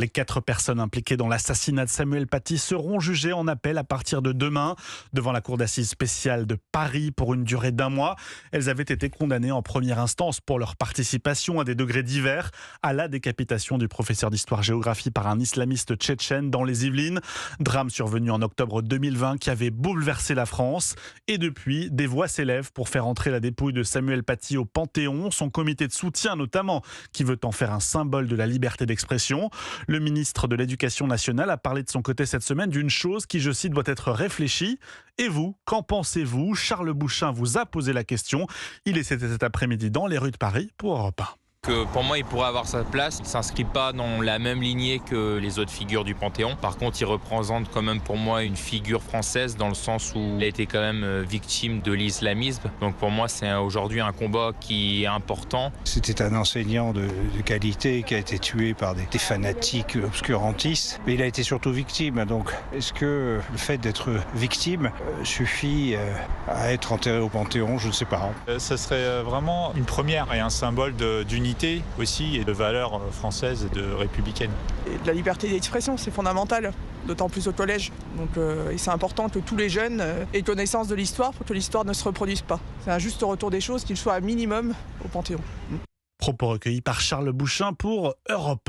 Les 4 personnes impliquées dans l'assassinat de Samuel Paty seront jugées en appel à partir de demain devant la cour d'assises spéciale de Paris pour une durée d'1 mois. Elles avaient été condamnées en première instance pour leur participation à des degrés divers à la décapitation du professeur d'histoire-géographie par un islamiste tchétchène dans les Yvelines. Drame survenu en octobre 2020 qui avait bouleversé la France. Et depuis, des voix s'élèvent pour faire entrer la dépouille de Samuel Paty au Panthéon. Son comité de soutien notamment, qui veut en faire un symbole de la liberté d'expression. Le ministre de l'Éducation nationale a parlé de son côté cette semaine d'une chose qui, je cite, doit être réfléchie. Et vous, qu'en pensez-vous ? Charles Bouchin vous a posé la question. Il était cet après-midi dans les rues de Paris pour Europe 1. Pour moi, il pourrait avoir sa place. Il ne s'inscrit pas dans la même lignée que les autres figures du Panthéon. Par contre, il représente quand même pour moi une figure française dans le sens où il a été quand même victime de l'islamisme. Donc pour moi, c'est aujourd'hui un combat qui est important. C'était un enseignant de qualité qui a été tué par des fanatiques obscurantistes. Mais il a été surtout victime. Donc est-ce que le fait d'être victime suffit à être enterré au Panthéon ? Je ne sais pas. Ça serait vraiment une première et un symbole d'unité aussi et de valeurs françaises et de républicaines. Et de la liberté d'expression, c'est fondamental, d'autant plus au collège. Donc, et c'est important que tous les jeunes aient connaissance de l'histoire pour que l'histoire ne se reproduise pas. C'est un juste retour des choses, qu'il soit à minimum au Panthéon. Propos recueillis par Charles Bouchin pour Europe 1.